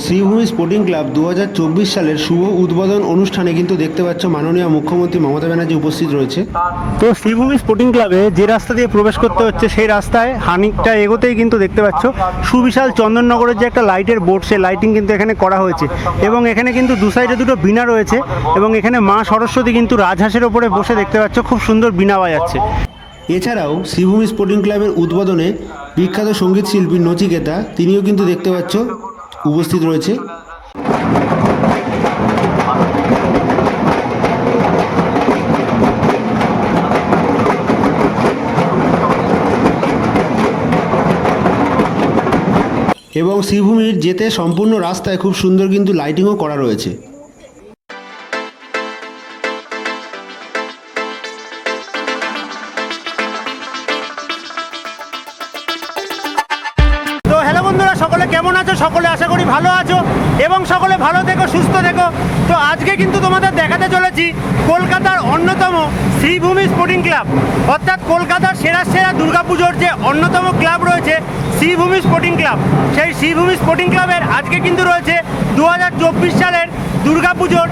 Sreebhumi sporting club 2024 সালের শুভ উদ্বোধন অনুষ্ঠানে কিন্তু দেখতে পাচ্ছ মাননীয় মুখ্যমন্ত্রী মমতা ব্যানার্জি উপস্থিত রয়েছে। তো শ্রীভূমি স্পোর্টিং ক্লাবে যে রাস্তা দিয়ে প্রবেশ করতে হচ্ছে সেই রাস্তায় খানিকটা এগোতেই কিন্তু দেখতে পাচ্ছ সুবিশাল চন্দননগরের যে একটা লাইটের বোর্ড, সেই লাইটিং কিন্তু এখানে করা হয়েছে এবং এখানে কিন্তু দু সাইডে দুটো বীণা রয়েছে এবং এখানে মা সরস্বতী কিন্তু রাজহাঁসের ওপরে বসে দেখতে পাচ্ছ খুব সুন্দর বীণা বাজাচ্ছে। এছাড়াও শ্রীভূমি স্পোর্টিং ক্লাবের উদ্বোধনে বিখ্যাত সঙ্গীত শিল্পী নচিকেতা তিনিও কিন্তু দেখতে পাচ্ছ উপস্থিত রয়েছে। এবং শ্রীভূমির যেতে সম্পূর্ণ রাস্তায় খুব সুন্দর কিন্তু লাইটিংও করা রয়েছে। সকলে কেমন আছো? সকলে আশা করি ভালো আছো এবং সকলে ভালো থেকো, সুস্থ থেকো। তো আজকে কিন্তু তোমাদের দেখাতে চলেছি কলকাতার অন্যতম শ্রীভূমি স্পোর্টিং ক্লাব, অর্থাৎ কলকাতার সেরা সেরা দুর্গাপুজোর যে অন্যতম ক্লাব রয়েছে শ্রীভূমি স্পোর্টিং ক্লাব, সেই শ্রীভূমি স্পোর্টিং ক্লাবের আজকে কিন্তু রয়েছে 2024 সালের দুর্গাপুজোর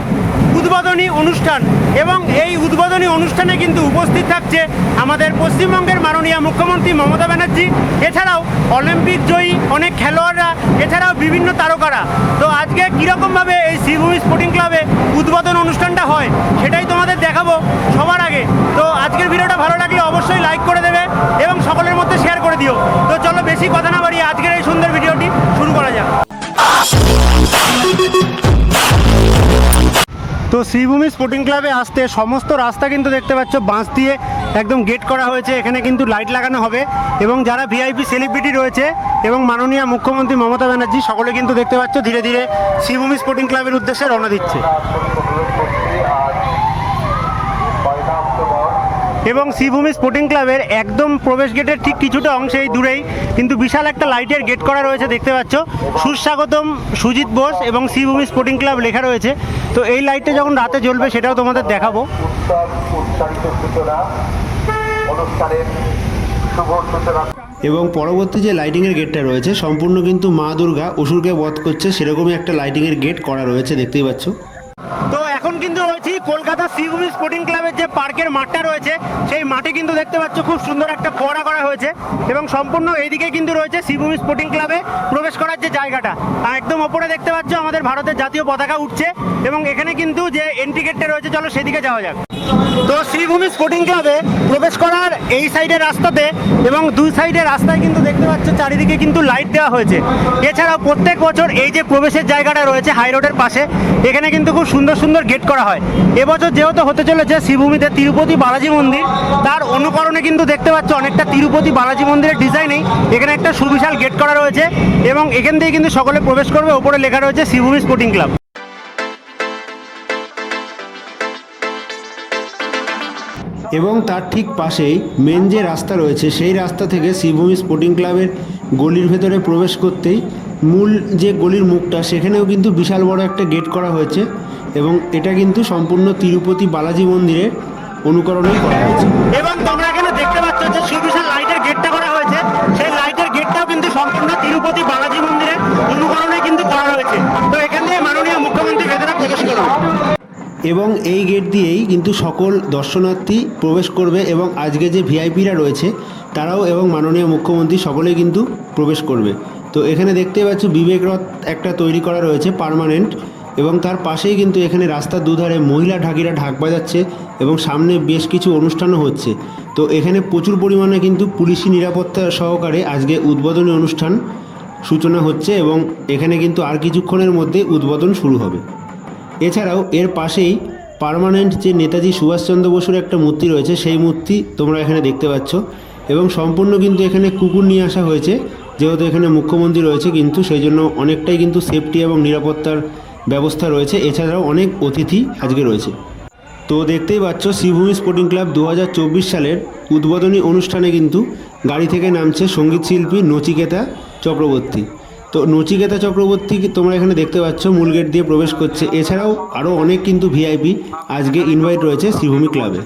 উদ্বোধনী অনুষ্ঠান এবং এই উদ্বোধনী অনুষ্ঠানে কিন্তু উপস্থিত থাকছে আমাদের পশ্চিমবঙ্গের মাননীয় মুখ্যমন্ত্রী মমতা ব্যানার্জি, এছাড়াও অলিম্পিক জয়ী অনেক খেলোয়াড়রা, এছাড়াও বিভিন্ন তারকারা। তো আজকে কীরকমভাবে এই শ্রীভূমি স্পোর্টিং ক্লাবে উদ্বোধন অনুষ্ঠানটা হয় সেটাই তোমাদের দেখাবো সবার আগে। তো আজকের ভিডিওটা ভালো লাগলে অবশ্যই লাইক করে দেবে এবং সকলের মধ্যে শেয়ার করে দিও। তো চলো বেশি কথা না বাড়িয়ে আজকের এই সুন্দর ভিডিওটি শুরু করা যাক। তো শ্রীভূমি স্পোর্টিং ক্লাবে আসতে সমস্ত রাস্তা কিন্তু দেখতে পাচ্ছ বাঁশ দিয়ে একদম গেট করা হয়েছে, এখানে কিন্তু লাইট লাগানো হবে এবং যারা ভিআইপি সেলিব্রিটি রয়েছে এবং মাননীয় মুখ্যমন্ত্রী মমতা ব্যানার্জি সকলে কিন্তু দেখতে পাচ্ছ ধীরে ধীরে শ্রীভূমি স্পোর্টিং ক্লাবের উদ্দেশ্যে রওনা দিচ্ছে। এবং শ্রীভূমি স্পোর্টিং ক্লাবের একদম প্রবেশ গেটের ঠিক কিছুটা অংশেই দূরেই কিন্তু বিশাল একটা লাইটের গেট করা রয়েছে, দেখতে পাচ্ছ সুস্বাগতম সুজিত বোস এবং শ্রীভূমি স্পোর্টিং ক্লাব লেখা রয়েছে। তো এই লাইটটা যখন রাতে জ্বলবে সেটাও তোমাদের দেখাবো। এবং পরবর্তী যে লাইটিংয়ের গেটটা রয়েছে সম্পূর্ণ কিন্তু মা দুর্গা অসুরকে বধ করছে সেরকমই একটা লাইটিংয়ের গেট করা রয়েছে, দেখতেই পাচ্ছ। তো এখন কিন্তু রয়েছি কলকাতা শ্রীভূমি স্পোর্টিং ক্লাবের যে পার্কের মাঠটা রয়েছে সেই মাঠে কিন্তু দেখতে পাচ্ছ খুব সুন্দর একটা ফোয়ারা করা হয়েছে এবং সম্পূর্ণ এইদিকে কিন্তু রয়েছে শ্রীভূমি স্পোর্টিং ক্লাবে প্রবেশ করার যে জায়গাটা, আর একদম ওপরে দেখতে পাচ্ছ আমাদের ভারতের জাতীয় পতাকা উঠছে এবং এখানে কিন্তু যে এন্ট্রি গেটটা রয়েছে চলো সেদিকে যাওয়া যাক। তো শ্রীভূমি স্পোর্টিং ক্লাবে প্রবেশ করার এই সাইডের রাস্তাতে এবং দুই সাইডের রাস্তায় কিন্তু দেখতে পাচ্ছ চারিদিকে কিন্তু লাইট দেওয়া হয়েছে। এছাড়াও প্রত্যেক বছর এই যে প্রবেশের জায়গাটা রয়েছে হাই রোডের পাশে, এখানে কিন্তু খুব সুন্দর সুন্দর গেট করা হয়। এবছর যেহেতু হতে চলেছে শ্রীভূমিতে তিরুপতি বালাজি মন্দির, তার অনুকরণে কিন্তু দেখতে পাচ্ছ অনেকটা তিরুপতি বালাজি মন্দিরের ডিজাইনেই এখানে একটা সুবিশাল গেট করা রয়েছে এবং এখান থেকে কিন্তু সকলে প্রবেশ করবে। ওপরে লেখা রয়েছে শ্রীভূমি স্পোর্টিং ক্লাব। এবং তার ঠিক পাশেই মেন যে রাস্তা রয়েছে সেই রাস্তা থেকে শ্রীভূমি স্পোর্টিং ক্লাবের গলির ভেতরে প্রবেশ করতেই মূল যে গলির মুখটা সেখানেও কিন্তু বিশাল বড় একটা গেট করা হয়েছে এবং এটা কিন্তু সম্পূর্ণ তিরুপতি বালাজি মন্দিরের অনুকরণেই করা হয়েছে। এবং তোমরা এখানে দেখতে পাচ্ছ যে সুবিশাল লাইটের গেটটা করা হয়েছে, সেই লাইটের গেটটাও কিন্তু সম্পূর্ণ তিরুপতি বালাজি মন্দিরের অনুকরণে কিন্তু করা হয়েছে। তো এখান থেকে মাননীয় মুখ্যমন্ত্রী ভেতরে প্রবেশ করবে এবং এই গেট দিয়েই কিন্তু সকল দর্শনার্থী প্রবেশ করবে এবং আজকে যে ভিআইপিরা রয়েছে তারাও এবং মাননীয় মুখ্যমন্ত্রী সকলেই কিন্তু প্রবেশ করবে। তো এখানে দেখতেই পাচ্ছ বিবেক রথ একটা তৈরি করা রয়েছে পার্মানেন্ট এবং তার পাশেই কিন্তু এখানে রাস্তার দুধারে মহিলা ঢাকিরা ঢাক বাজাচ্ছে এবং সামনে বেশ কিছু অনুষ্ঠানও হচ্ছে। তো এখানে প্রচুর পরিমাণে কিন্তু পুলিশি নিরাপত্তা সহকারে আজকে উদ্বোধনী অনুষ্ঠান সূচনা হচ্ছে এবং এখানে কিন্তু আর কিছুক্ষণের মধ্যে উদ্বোধন শুরু হবে। এছাড়াও এর পাশেই পার্মানেন্ট যে নেতাজি সুভাষচন্দ্র বসুর একটা মূর্তি রয়েছে সেই মূর্তি তোমরা এখানে দেখতে পাচ্ছ এবং সম্পূর্ণ কিন্তু এখানে কুকুর নিয়ে আসা হয়েছে, যেহেতু এখানে মুখ্যমন্ত্রী রয়েছে কিন্তু সেই জন্য অনেকটাই কিন্তু সেফটি এবং নিরাপত্তার ব্যবস্থা রয়েছে। এছাড়াও অনেক অতিথি আজকে রয়েছে। তো দেখতেই পাচ্ছ শ্রীভূমি স্পোর্টিং ক্লাব 2024 সালের উদ্বোধনী অনুষ্ঠানে কিন্তু গাড়ি থেকে নামছে সঙ্গীত শিল্পী নচিকেতা চক্রবর্তী। তো নচিকেতা চক্রবর্তী তোমরা এখানে দেখতে পাচ্ছ মূল গেট দিয়ে প্রবেশ করছে। এছাড়াও আরও অনেক কিন্তু ভিআইপি আজকে ইনভাইট রয়েছে শ্রীভূমি ক্লাবে।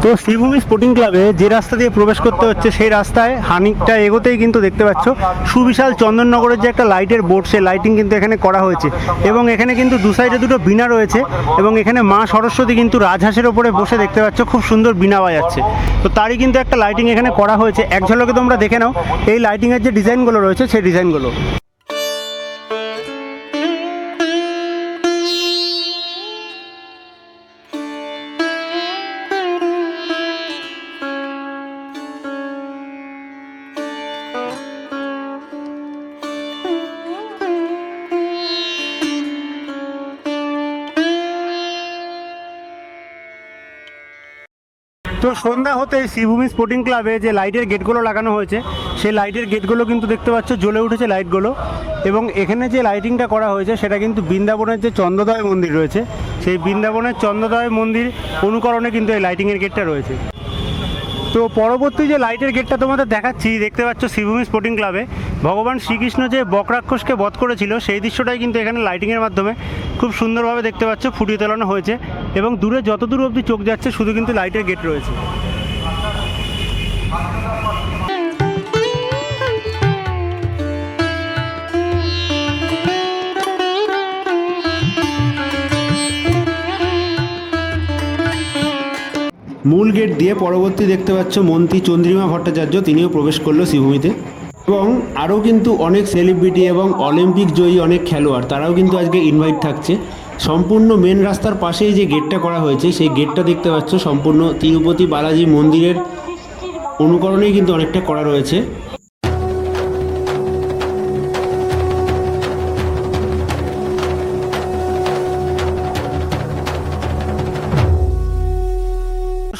তো শ্রীভূমি স্পোর্টিং ক্লাবে যে রাস্তা দিয়ে প্রবেশ করতে হচ্ছে সেই রাস্তায় খানিকটা এগোতেই কিন্তু দেখতে পাচ্ছ সুবিশাল চন্দননগরের যে একটা লাইটের বোর্ড, সেই লাইটিং কিন্তু এখানে করা হয়েছে এবং এখানে কিন্তু দু সাইডে দুটো বীণা রয়েছে এবং এখানে মা সরস্বতী কিন্তু রাজহাঁসের ওপরে বসে দেখতে পাচ্ছ, খুব সুন্দর বীণা বাজাচ্ছে। তো তারই কিন্তু একটা লাইটিং এখানে করা হয়েছে, এক ঝলকে তোমরা দেখে নাও এই লাইটিংয়ের যে ডিজাইনগুলো রয়েছে সেই ডিজাইনগুলো। তো সন্ধ্যা হতে শ্রীভূমি স্পোর্টিং ক্লাবে যে লাইটের গেটগুলো লাগানো হয়েছে সেই লাইটের গেটগুলো কিন্তু দেখতে পাচ্ছ জ্বলে উঠেছে লাইটগুলো, এবং এখানে যে লাইটিংটা করা হয়েছে সেটা কিন্তু বৃন্দাবনের যে চন্দ্রোদয় মন্দির রয়েছে সেই বৃন্দাবনের চন্দ্রোদয় মন্দির অনুকরণে কিন্তু এই লাইটিংয়ের গেটটা রয়েছে। তো পরবর্তী যে লাইটের গেটটা তোমাদের দেখাচ্ছি, দেখতে পাচ্ছ শ্রীভূমি স্পোর্টিং ক্লাবে ভগবান শ্রীকৃষ্ণ যে বকরাক্ষসকে বধ করেছিল সেই দৃশ্যটাই কিন্তু এখানে লাইটিংয়ের মাধ্যমে খুব সুন্দরভাবে দেখতে পাচ্ছ ফুটিয়ে তোলানো হয়েছে, এবং দূরে যত দূর অবধি চোখ যাচ্ছে শুধু কিন্তু লাইটের গেট রয়েছে। মূল গেট দিয়ে পরবর্তী দেখতে পাচ্ছ মন্ত্রী চন্দ্রিমা ভট্টাচার্য, তিনিও প্রবেশ করলো শ্রীভূমিতে, এবং আরও কিন্তু অনেক সেলিব্রিটি এবং অলিম্পিক জয়ী অনেক খেলোয়াড় তারাও কিন্তু আজকে ইনভাইট থাকছে। সম্পূর্ণ মেন রাস্তার পাশেই যে গেটটা করা হয়েছে সেই গেটটা দেখতে পাচ্ছ সম্পূর্ণ তিরুপতি বালাজি মন্দিরের অনুকরণেই কিন্তু অনেকটা করা রয়েছে।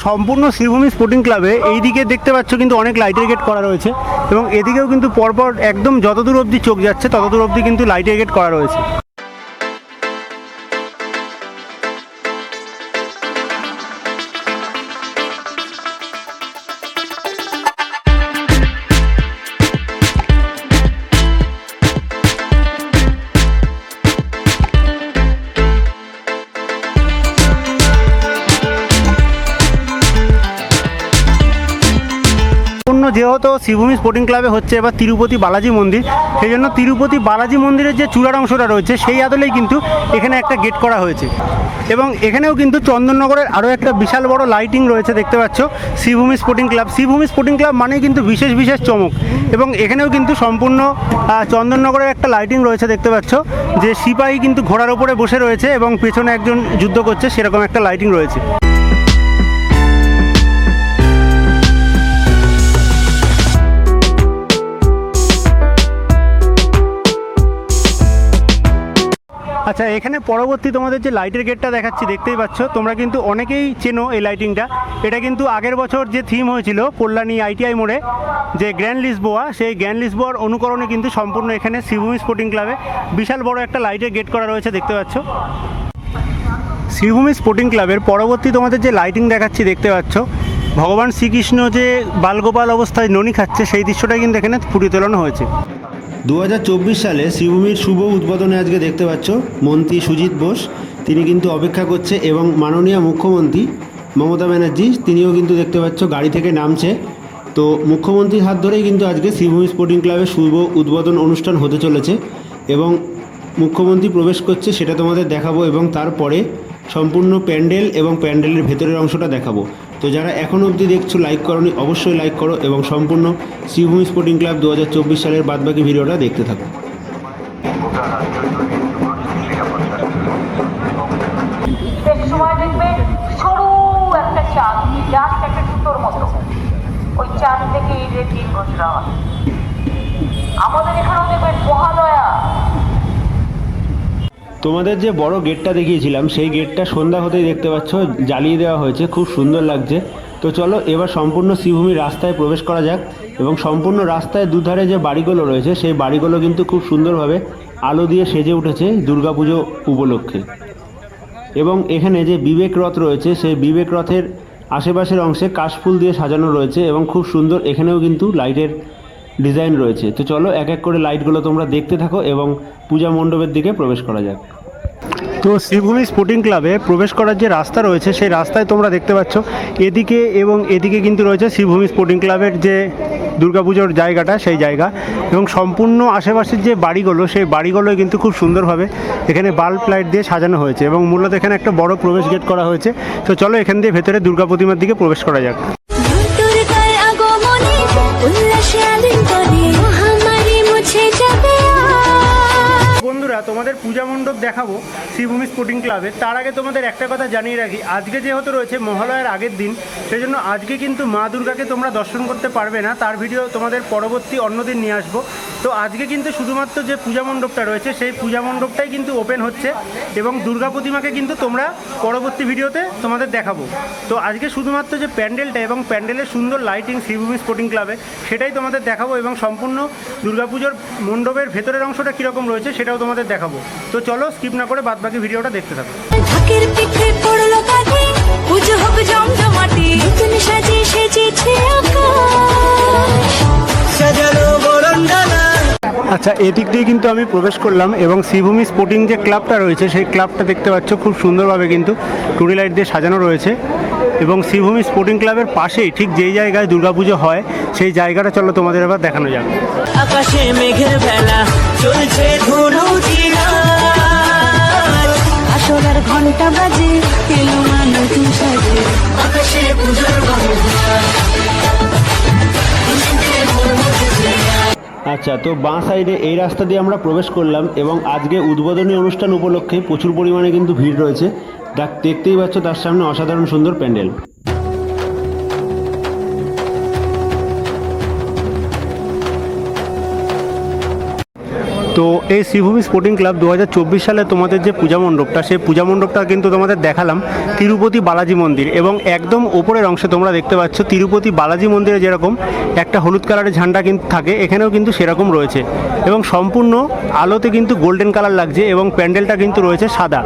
সম্পূর্ণ শ্রীভূমি স্পোর্টিং ক্লাবে এই দিকে দেখতে পাচ্ছ কিন্তু অনেক লাইটের গেট করা রয়েছে, এবং এদিকেও কিন্তু পরপর একদম যতদূর অবধি চোখ যাচ্ছে ততদূর অবধি কিন্তু লাইটের গেট করা রয়েছে। যেহেতু শ্রীভূমি স্পোর্টিং ক্লাবে হচ্ছে এবার তিরুপতি বালাজি মন্দির, সেই জন্য তিরুপতি বালাজি মন্দিরের যে চূড়ার অংশটা রয়েছে সেই আদলেই কিন্তু এখানে একটা গেট করা হয়েছে, এবং এখানেও কিন্তু চন্দননগরের আরও একটা বিশাল বড় লাইটিং রয়েছে দেখতে পাচ্ছ Sreebhumi sporting club. Sreebhumi sporting club মানেই কিন্তু বিশেষ বিশেষ চমক, এবং এখানেও কিন্তু সম্পূর্ণ চন্দননগরের একটা লাইটিং রয়েছে দেখতে পাচ্ছ, যে সিপাহী কিন্তু ঘোড়ার ওপরে বসে রয়েছে এবং পেছনে একজন যুদ্ধ করছে সেরকম একটা লাইটিং রয়েছে। আচ্ছা, এখানে পরবর্তী তোমাদের যে লাইটের গেটটা দেখাচ্ছি দেখতেই পাচ্ছ, তোমরা কিন্তু অনেকেই চেনো এই লাইটিংটা। এটা কিন্তু আগের বছর যে থিম হয়েছিল কল্যাণী আইটিআই মোড়ে যে গ্র্যান্ড লিসবোয়া, সেই গ্র্যান্ড লিসবোয়ার অনুকরণে কিন্তু সম্পূর্ণ এখানে শ্রীভূমি স্পোর্টিং ক্লাবে বিশাল বড় একটা লাইটের গেট করা রয়েছে দেখতে পাচ্ছ। শ্রীভূমি স্পোর্টিং ক্লাবের পরবর্তী তোমাদের যে লাইটিং দেখাচ্ছি দেখতে পাচ্ছ, ভগবান শ্রীকৃষ্ণ যে বালগোপাল অবস্থায় ননি খাচ্ছে সেই দৃশ্যটাই কিন্তু এখানে ফুটিয়ে তোলানো হয়েছে। 2024 সালে শ্রীভূমির শুভ উদ্বোধনে আজকে দেখতে পাচ্ছ মন্ত্রী সুজিত বোস তিনি কিন্তু অপেক্ষা করছে, এবং মাননীয় মুখ্যমন্ত্রী মমতা ব্যানার্জি তিনিও কিন্তু দেখতে পাচ্ছ গাড়ি থেকে নামছে। তো মুখ্যমন্ত্রীর হাত ধরেই কিন্তু আজকে শ্রীভূমি স্পোর্টিং ক্লাবের শুভ উদ্বোধন অনুষ্ঠান হতে চলেছে, এবং মুখ্যমন্ত্রী প্রবেশ করছে সেটা তোমাদের দেখাবো, এবং তারপরে সম্পূর্ণ প্যান্ডেল এবং প্যান্ডেলের ভেতরের অংশটা দেখাবো। তো যারা এখনও অবধি দেখছো লাইক করোনি অবশ্যই লাইক করো, এবং সম্পূর্ণ শ্রীভূমি স্পোর্টিং ক্লাব 2024 সালের বাদবাকি ভিডিওটা দেখতে থাকো। সময় দেখবে সরু একটা চাঁদ, জাস্ট একটা সুতোর মতো, ওই চাঁদ থেকে ঈদের দিন ঘোষণা হয়। আমাদের এখানেও দেখবেন মহালয়া। তোমাদের যে বড় গেটটা দেখিয়েছিলাম সেই গেটটা সন্ধ্যা হতেই দেখতে পাচ্ছ জ্বালিয়ে দেওয়া হয়েছে, খুব সুন্দর লাগছে। তো চলো এবার সম্পূর্ণ শ্রীভূমির রাস্তায় প্রবেশ করা যাক, এবং সম্পূর্ণ রাস্তায় দুধারে যে বাড়িগুলো রয়েছে সেই বাড়িগুলো কিন্তু খুব সুন্দরভাবে আলো দিয়ে সেজে উঠেছে দুর্গাপুজো উপলক্ষে, এবং এখানে যে বিবেক রথ রয়েছে সেই বিবেক রথের আশেপাশের অংশে কাশফুল দিয়ে সাজানো রয়েছে, এবং খুব সুন্দর এখানেও কিন্তু লাইটের ডিজাইন রয়েছে। তো চলো এক এক করে লাইটগুলো তোমরা দেখতে থাকো এবং পূজা মণ্ডপের দিকে প্রবেশ করা যাক। তো শ্রীভূমি স্পোর্টিং ক্লাবে প্রবেশ করার যে রাস্তা রয়েছে সেই রাস্তায় তোমরা দেখতে পাচ্ছ এদিকে এবং এদিকে কিন্তু রয়েছে শ্রীভূমি স্পোর্টিং ক্লাবের যে দুর্গাপুজোর জায়গাটা সেই জায়গা, এবং সম্পূর্ণ আশেপাশের যে বাড়িগুলো সেই বাড়িগুলোই কিন্তু খুব সুন্দরভাবে এখানে বাল্ব লাইট দিয়ে সাজানো হয়েছে এবং মূলত এখানে একটা বড় প্রবেশ গেট করা হয়েছে। তো চলো এখান দিয়ে ভেতরে দুর্গা প্রতিমার দিকে প্রবেশ করা যাক। বন্ধুরা, তোমাদের পূজা মণ্ডপ দেখাবো শ্রীভূমি স্পোর্টিং ক্লাবে। তার আগে তোমাদের একটা কথা জানিয়ে রাখি, আজকে যেহেতু রয়েছে মহালয়ার আগের দিন, সেই জন্য আজকে কিন্তু মা দুর্গাকে তোমরা দর্শন করতে পারবে না, তার ভিডিও তোমাদের পরবর্তী অন্য দিন নিয়ে আসবো। তো আজকে কিন্তু শুধুমাত্র যে পূজা মণ্ডপটা রয়েছে সেই পূজা মণ্ডপটাই কিন্তু ওপেন হচ্ছে এবং দুর্গা প্রতিমাকে কিন্তু তোমরা পরবর্তী ভিডিওতে তোমাদের দেখাবো। তো আজকে শুধুমাত্র যে প্যান্ডেলটা এবং প্যান্ডেলের সুন্দর লাইটিং শ্রীভূমি স্পোর্টিং ক্লাবে সেটাই তোমাদের দেখাবো, এবং সম্পূর্ণ দুর্গাপুজোর মণ্ডপের ভেতরের অংশটা কীরকম রয়েছে সেটাও তোমাদের দেখাবো। তো চলো স্কিপ না করে বাদবাকি ভিডিওটা দেখতে থাকো। আচ্ছা, এদিক দিয়ে কিন্তু আমি প্রবেশ করলাম এবং শ্রীভূমি স্পোর্টিং যে ক্লাবটা রয়েছে সেই ক্লাবটা দেখতে পাচ্ছ খুব সুন্দরভাবে কিন্তু টুনি লাইট দিয়ে সাজানো রয়েছে, এবং শ্রীভূমি স্পোর্টিং ক্লাবের পাশেই ঠিক যেই জায়গায় দুর্গাপুজো হয় সেই জায়গাটা চলো তোমাদের এবার দেখানো যাক। আকাশে মেঘের বেলা চলছে আসলার ঘন্টা বাজে এলো মানুষ সাজে আকাশে পূজার আচ্ছা, তো বাঁ সাইডে এই রাস্তা দিয়ে আমরা প্রবেশ করলাম এবং আজকে উদ্বোধনী অনুষ্ঠান উপলক্ষে প্রচুর পরিমাণে কিন্তু ভিড় রয়েছে। দেখতেই পাচ্ছ তার সামনে অসাধারণ সুন্দর প্যান্ডেল। তো এই শ্রীভূমি স্পোর্টিং ক্লাব 2024 সালে তোমাদের যে পূজা মণ্ডপটা সেই পূজা মণ্ডপটা কিন্তু তোমাদের দেখালাম তিরুপতি বালাজি মন্দির, এবং একদম ওপরের অংশে তোমরা দেখতে পাচ্ছ তিরুপতি বালাজি মন্দিরে যেরকম একটা হলুদ কালারের ঝান্ডা কিন্তু থাকে এখানেও কিন্তু সেরকম রয়েছে, এবং সম্পূর্ণ আলোতে কিন্তু গোল্ডেন কালার লাগছে এবং প্যান্ডেলটা কিন্তু রয়েছে সাদা,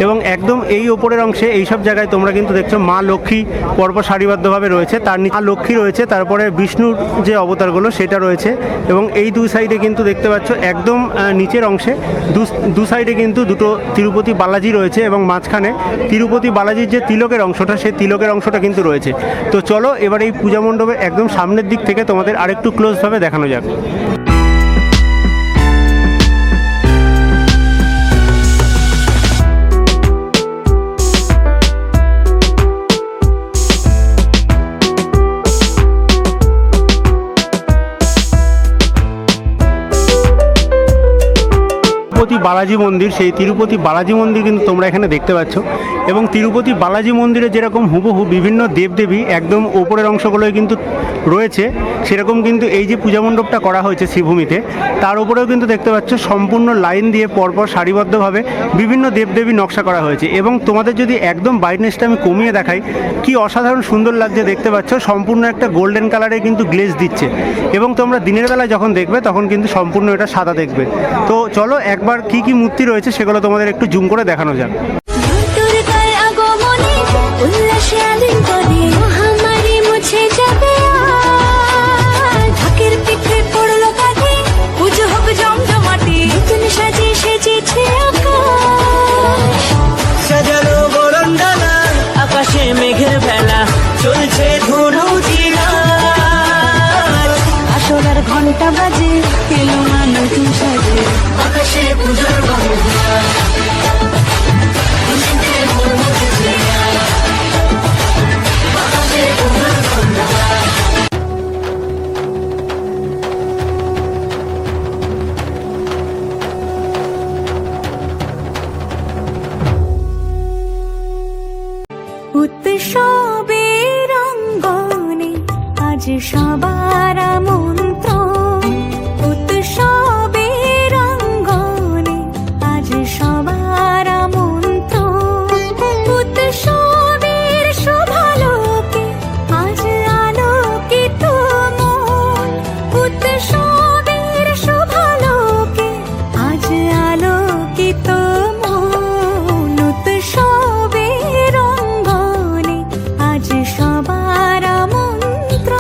এবং একদম এই ওপরের অংশে এইসব জায়গায় তোমরা কিন্তু দেখছো মা লক্ষ্মী পরপর সারিবদ্ধভাবে রয়েছে, তার নিচে মা লক্ষ্মী রয়েছে, তারপরে বিষ্ণুর যে অবতারগুলো সেটা রয়েছে, এবং এই দুই সাইডে কিন্তু দেখতে পাচ্ছ একদম নিচের অংশে দু সাইডে কিন্তু দুটো তিরুপতি বালাজি রয়েছে, এবং মাঝখানে তিরুপতি বালাজির যে তিলকের অংশটা সেই তিলকের অংশটা কিন্তু রয়েছে। তো চলো এবার এই পূজা মণ্ডপের একদম সামনের দিক থেকে তোমাদের আরেকটু ক্লোজভাবে দেখানো যাক। তিরুপতি বালাজি মন্দির, সেই তিরুপতি বালাজি মন্দির কিন্তু তোমরা এখানে দেখতে পাচ্ছ, এবং তিরুপতি বালাজি মন্দিরে যেরকম হুবহু বিভিন্ন দেবদেবী একদম ওপরের অংশগুলোয় কিন্তু রয়েছে, সেরকম কিন্তু এই যে পূজা মণ্ডপটা করা হয়েছে শ্রীভূমিতে তার উপরেও কিন্তু দেখতে পাচ্ছ সম্পূর্ণ লাইন দিয়ে পরপর সারিবদ্ধভাবে বিভিন্ন দেবদেবী নকশা করা হয়েছে, এবং তোমাদের যদি একদম ব্রাইটনেসটা আমি কমিয়ে দেখাই কি অসাধারণ সুন্দর লাগছে দেখতে পাচ্ছ, সম্পূর্ণ একটা গোল্ডেন কালারে কিন্তু গ্লেজ দিচ্ছে, এবং তোমরা দিনের বেলায় যখন দেখবে তখন কিন্তু সম্পূর্ণ এটা সাদা দেখবে। তো চলো একবার কি কি মূর্তি রয়েছে সেগুলো তোমাদের একটু জুম করে দেখানো যাক। আকাশে মেঘের বেলা চলছে আসলার ঘন্টা বাজে এলো মানুষ সাজে আকাশে পূজার উৎসবের অঙ্গনে আজ সবার মন্ত্র, উৎসবের অঙ্গনে আজ সবার মন্ত্র, উৎসবের শোভালোকে আজ আলোকিত মন, উৎসবের শোভালোকে আজ আলোকিত মন, উৎসবের অঙ্গনে আজ সবার মন্ত্র।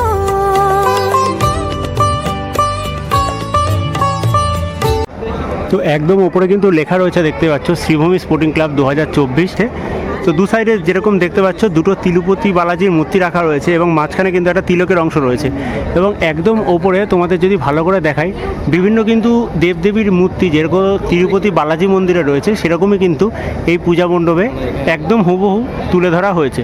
তো একদম ওপরে কিন্তু লেখা রয়েছে, দেখতে পাচ্ছ শ্রীভূমি স্পোর্টিং ক্লাব 2024। তো দু সাইডে যেরকম দেখতে পাচ্ছ দুটো তিরুপতি বালাজির মূর্তি রাখা রয়েছে এবং মাঝখানে কিন্তু একটা তিলকের অংশ রয়েছে এবং একদম ওপরে তোমাদের যদি ভালো করে দেখাই বিভিন্ন কিন্তু দেবদেবীর মূর্তি যেরকম তিরুপতি বালাজি মন্দিরে রয়েছে সেরকমই কিন্তু এই পূজা মণ্ডপে একদম হুবহু তুলে ধরা হয়েছে।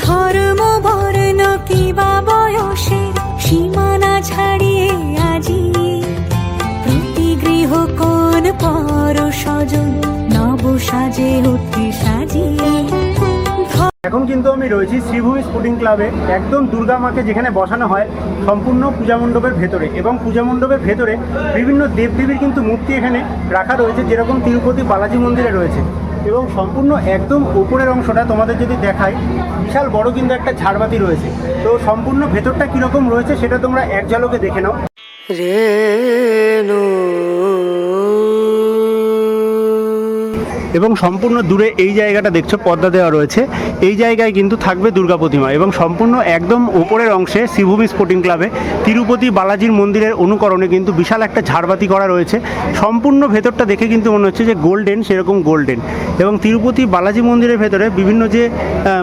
ধর্ম বর্ণ কিবা বয়সের সীমানা ছাড়িয়ে আজি প্রতি গৃহ কোন পর স্বজন নব সাজে উঠতে সাজিয়ে। এখন কিন্তু আমি রয়েছি শ্রীভূমি স্পোর্টিং ক্লাবে, একদম দুর্গা মাকে যেখানে বসানো হয় সম্পূর্ণ পূজা মণ্ডপের ভেতরে, এবং পূজা মণ্ডপের ভেতরে বিভিন্ন দেবদেবীর কিন্তু মূর্তি এখানে রাখা রয়েছে যেরকম তিরুপতি বালাজি মন্দিরে রয়েছে। এবং সম্পূর্ণ একদম উপরের অংশটা তোমাদের যদি দেখাই বিশাল বড় কিন্তু একটা ঝাড়বাতি রয়েছে। তো সম্পূর্ণ ভেতরটা কীরকম রয়েছে সেটা তোমরা এক ঝলকে দেখে নাও। এবং সম্পূর্ণ দূরে এই জায়গাটা দেখছো পর্দা দেওয়া রয়েছে, এই জায়গায় কিন্তু থাকবে দুর্গা প্রতিমা। এবং সম্পূর্ণ একদম ওপরের অংশে শ্রীভূমি স্পোর্টিং ক্লাবে তিরুপতি বালাজির মন্দিরের অনুকরণে কিন্তু বিশাল একটা ঝাড়বাতি করা রয়েছে। সম্পূর্ণ ভেতরটা দেখে কিন্তু মনে হচ্ছে যে গোল্ডেন, সেরকম গোল্ডেন। এবং তিরুপতি বালাজি মন্দিরের ভেতরে বিভিন্ন যে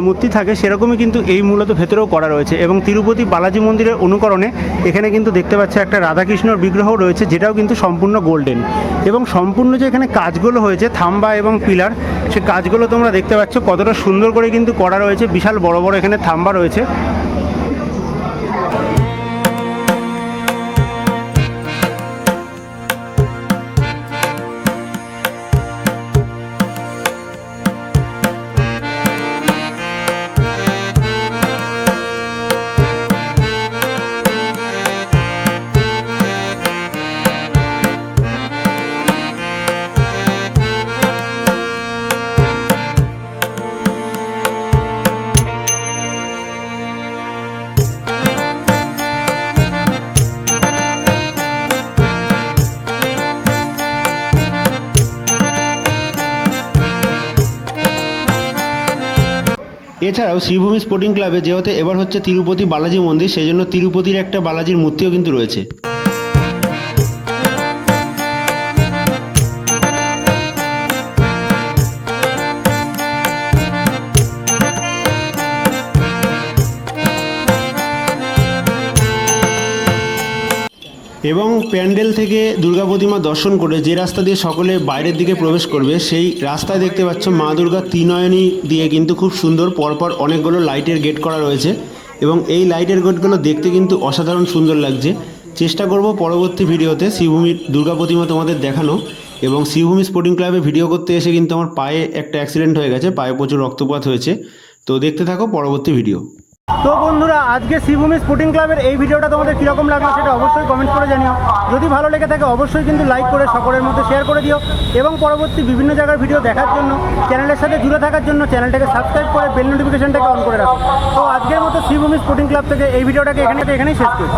মূর্তি থাকে সেরকমই কিন্তু এই মূলত ভেতরেও করা রয়েছে। এবং তিরুপতি বালাজি মন্দিরের অনুকরণে এখানে কিন্তু দেখতে পাচ্ছে একটা রাধাকৃষ্ণর বিগ্রহ রয়েছে যেটাও কিন্তু সম্পূর্ণ গোল্ডেন। এবং সম্পূর্ণ যে এখানে কাজগুলো হয়েছে থাম্বা এবং পিলার, সে কাজগুলো তোমরা দেখতে পাচ্ছ কতটা সুন্দর করে কিন্তু করা রয়েছে। বিশাল বড় বড় এখানে থাম্বা রয়েছে। এছাড়াও শ্রীভূমি স্পোর্টিং ক্লাবে যেহেতু এবার হচ্ছে তিরুপতি বালাজি মন্দির, সেই জন্য তিরুপতির একটা বালাজির মূর্তিও কিন্তু রয়েছে। এবং প্যান্ডেল থেকে দুর্গা প্রতিমা দর্শন করে যে রাস্তা দিয়ে সকলে বাইরের দিকে প্রবেশ করবে সেই রাস্তায় দেখতে পাচ্ছ মা দুর্গা ত্রিনয়নী দিয়ে কিন্তু খুব সুন্দর পরপর অনেকগুলো লাইটের গেট করা রয়েছে এবং এই লাইটের গেটগুলো দেখতে কিন্তু অসাধারণ সুন্দর লাগছে। চেষ্টা করব পরবর্তী ভিডিওতে শ্রীভূমির দুর্গা প্রতিমা তোমাদের দেখানো। এবং শ্রীভূমি স্পোর্টিং ক্লাবে ভিডিও করতে এসে কিন্তু আমার পায়ে একটা অ্যাক্সিডেন্ট হয়ে গেছে, পায়ে প্রচুর রক্তপাত হয়েছে। তো দেখতে থাকো পরবর্তী ভিডিও। তো বন্ধুরা, আজকে শ্রীভূমি স্পোর্টিং ক্লাবের এই ভিডিওটা তোমাদের কীরকম লাগলো সেটা অবশ্যই কমেন্ট করে জানিও। যদি ভালো লেগে থাকে অবশ্যই কিন্তু লাইক করে সকলের মধ্যে শেয়ার করে দিও এবং পরবর্তী বিভিন্ন জায়গার ভিডিও দেখার জন্য চ্যানেলের সাথে জুড়ে থাকার জন্য চ্যানেলটাকে সাবস্ক্রাইব করে বেল নোটিফিকেশনটাকে অন করে রাখো। তো আজকের মতো শ্রীভূমি স্পোর্টিং ক্লাব থেকে এই ভিডিওটাকে এখানেই শেষ করছি।